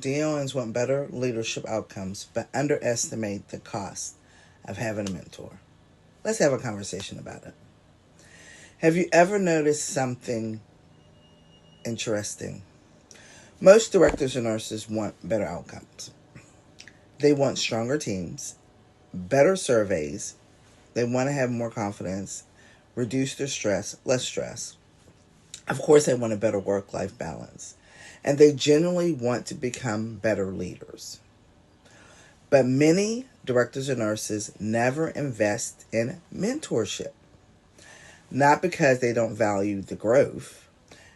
DONs want better leadership outcomes, but underestimate the cost of having a mentor. Let's have a conversation about it. Have you ever noticed something interesting? Most directors and nurses want better outcomes. They want stronger teams, better surveys. They want to have more confidence, reduce their stress, less stress. Of course, they want a better work-life balance. And they generally want to become better leaders. But many directors and nurses never invest in mentorship. Not because they don't value the growth,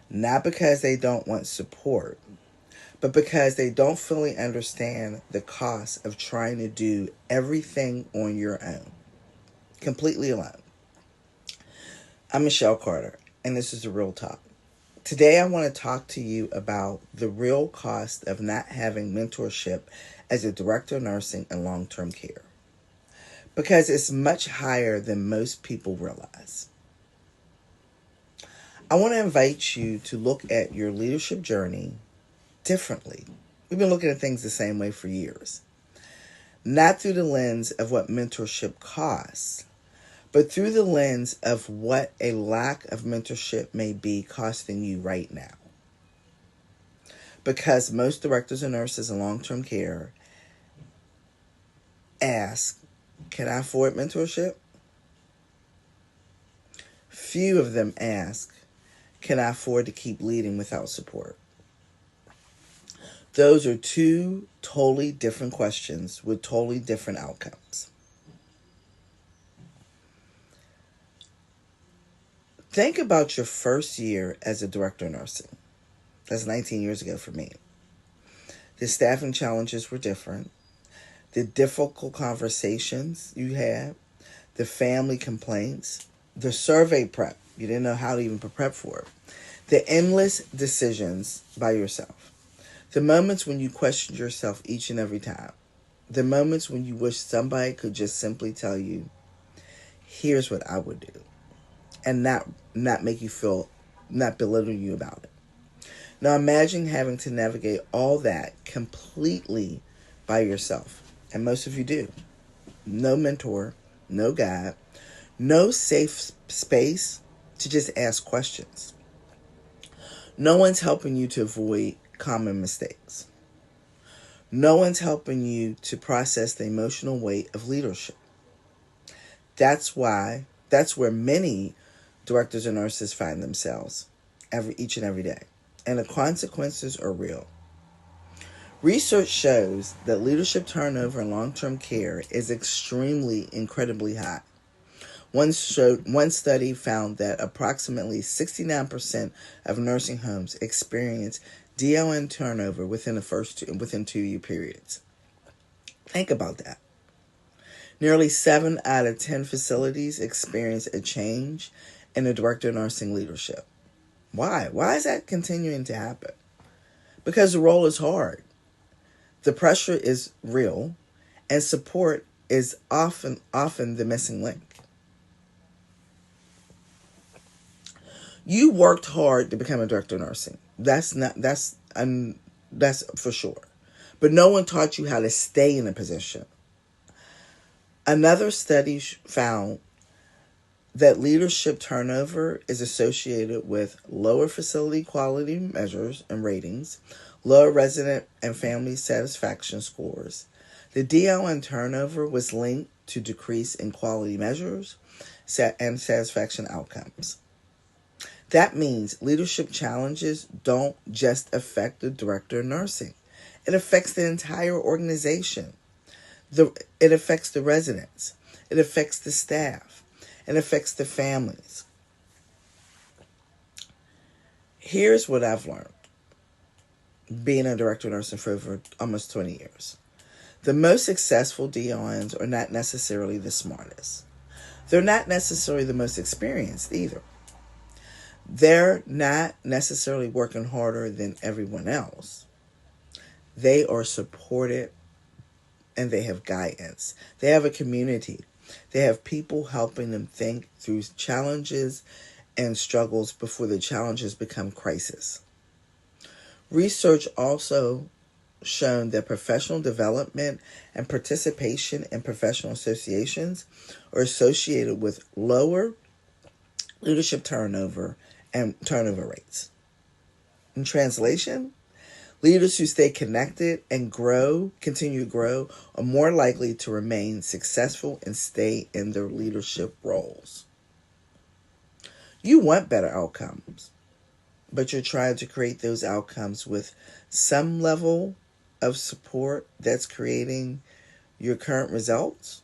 not because they don't want support, but because they don't fully understand the cost of trying to do everything on your own, completely alone. I'm Michelle Carter, and this is the Real Talk. Today I want to talk to you about the real cost of not having mentorship as a director of nursing and long-term care, because it's much higher than most people realize. I want to invite you to look at your leadership journey differently. We've been looking at things the same way for years. Not through the lens of what mentorship costs, but through the lens of what a lack of mentorship may be costing you right now. Because most directors and nurses in long-term care ask, can I afford mentorship? Few of them ask, can I afford to keep leading without support? Those are two totally different questions with totally different outcomes. Think about your first year as a director of nursing. That's 19 years ago for me. The staffing challenges were different. The difficult conversations you had, the family complaints, the survey prep. You didn't know how to even prep for it. The endless decisions by yourself. The moments when you questioned yourself each and every time. The moments when you wish somebody could just simply tell you, here's what I would do. And not make you feel, not belittle you about it. Now imagine having to navigate all that completely by yourself. And most of you do. No mentor, no guide, no safe space to just ask questions. No one's helping you to avoid common mistakes. No one's helping you to process the emotional weight of leadership. That's where many directors and nurses find themselves each and every day. And the consequences are real. Research shows that leadership turnover in long-term care is incredibly high. One study found that approximately 69% of nursing homes experience DON turnover within 2-year periods. Think about that. Nearly 7 out of 10 facilities experience a change in the director of nursing leadership. Why? Why is that continuing to happen? Because the role is hard. The pressure is real, and support is often the missing link. You worked hard to become a director of nursing. That's for sure. But no one taught you how to stay in a position. Another study found that leadership turnover is associated with lower facility quality measures and ratings, lower resident and family satisfaction scores. The DON turnover was linked to decrease in quality measures and satisfaction outcomes. That means leadership challenges don't just affect the director of nursing. It affects the entire organization. It affects the residents. It affects the staff. It affects the families. Here's what I've learned, being a director of nursing for over almost 20 years. The most successful DONs are not necessarily the smartest. They're not necessarily the most experienced either. They're not necessarily working harder than everyone else. They are supported and they have guidance. They have a community. They have people helping them think through challenges and struggles before the challenges become crisis. Research also shown that professional development and participation in professional associations are associated with lower leadership turnover and turnover rates. In translation, leaders who stay connected and continue to grow, are more likely to remain successful and stay in their leadership roles. You want better outcomes, but you're trying to create those outcomes with some level of support that's creating your current results.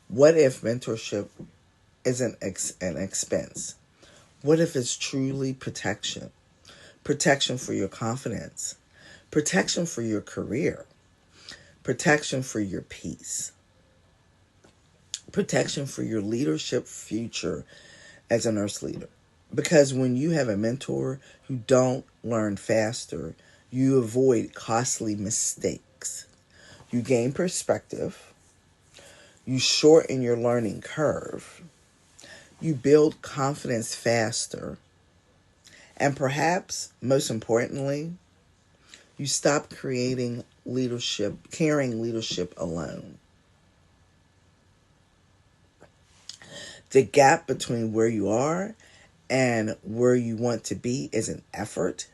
What if mentorship isn't an expense? What if it's truly protection? Protection for your confidence, protection for your career, protection for your peace, protection for your leadership future as a nurse leader. Because when you have a mentor, you don't learn faster, you avoid costly mistakes, you gain perspective, you shorten your learning curve, you build confidence faster, and perhaps most importantly, you stop carrying leadership alone. The gap between where you are and where you want to be is an effort,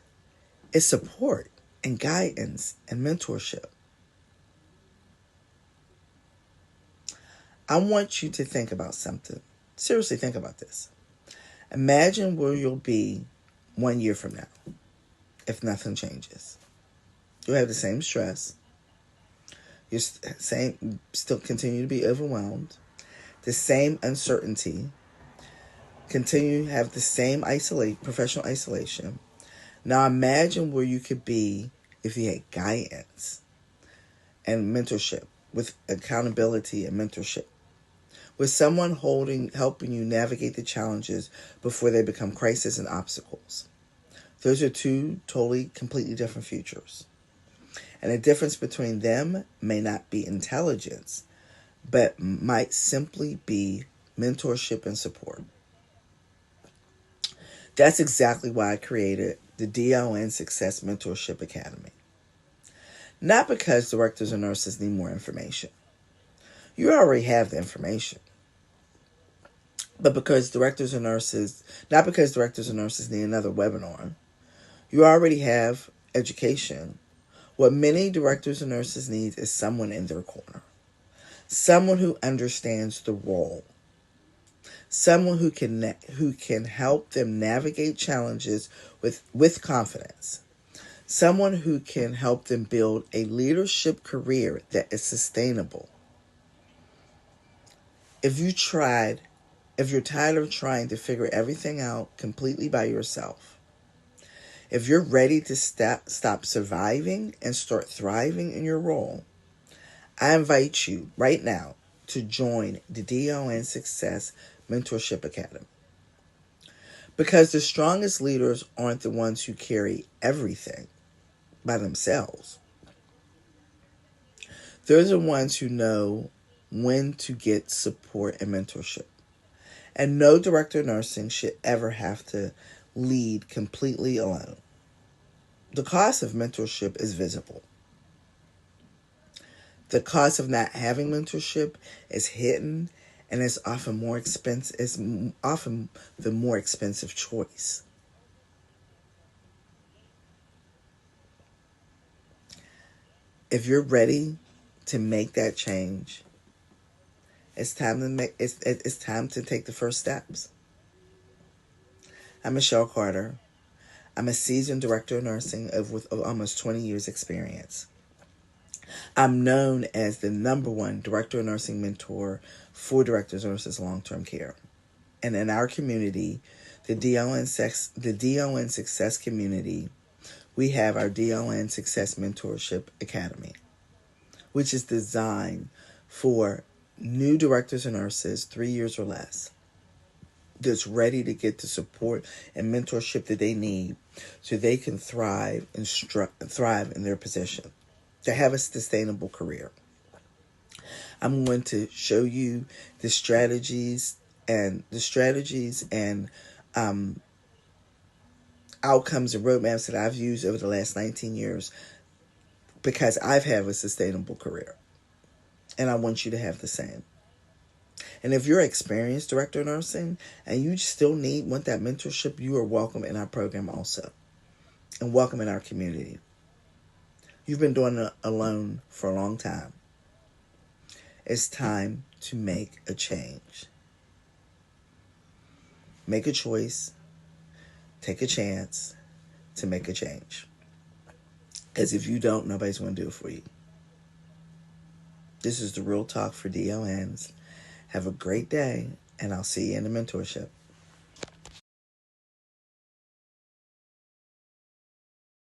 it's support and guidance and mentorship. I want you to think about something. Seriously, think about this. Imagine where you'll be 1 year from now if nothing changes. You'll have the same stress. You still continue to be overwhelmed. The same uncertainty. Continue to have the same professional isolation. Now imagine where you could be if you had guidance and mentorship, with accountability and mentorship, with someone helping you navigate the challenges before they become crises and obstacles. Those are two completely different futures. And the difference between them may not be intelligence, but might simply be mentorship and support. That's exactly why I created the DON Success Mentorship Academy. Not because directors and nurses need more information. You already have the information. But not because directors and nurses need another webinar. You already have education. What many directors and nurses need is someone in their corner. Someone who understands the role. Someone who can help them navigate challenges with confidence. Someone who can help them build a leadership career that is sustainable. If you're tired of trying to figure everything out completely by yourself, if you're ready to stop surviving and start thriving in your role, I invite you right now to join the DON Success Mentorship Academy. Because the strongest leaders aren't the ones who carry everything by themselves. They're the ones who know when to get support and mentorship. And no director of nursing should ever have to lead completely alone. The cost of mentorship is visible. The cost of not having mentorship is hidden, and it's often more expensive. It's often the more expensive choice. If you're ready to make that change, it's time to take the first steps. I'm Michelle Carter. I'm a seasoned director of nursing with almost 20 years experience. I'm known as the #1 director of nursing mentor for directors of nurses long-term care. And in our community, the DON Success community, we have our DON Success Mentorship Academy, which is designed for new directors and nurses 3 years or less, that's ready to get the support and mentorship that they need so they can thrive in their position, to have a sustainable career. I'm going to show you the strategies and outcomes and roadmaps that I've used over the last 19 years because I've had a sustainable career. And I want you to have the same. And if you're an experienced director of nursing and you still want that mentorship, you are welcome in our program also. And welcome in our community. You've been doing it alone for a long time. It's time to make a change. Make a choice. Take a chance to make a change. Because if you don't, nobody's going to do it for you. This is the Real Talk for DONs. Have a great day, and I'll see you in the mentorship.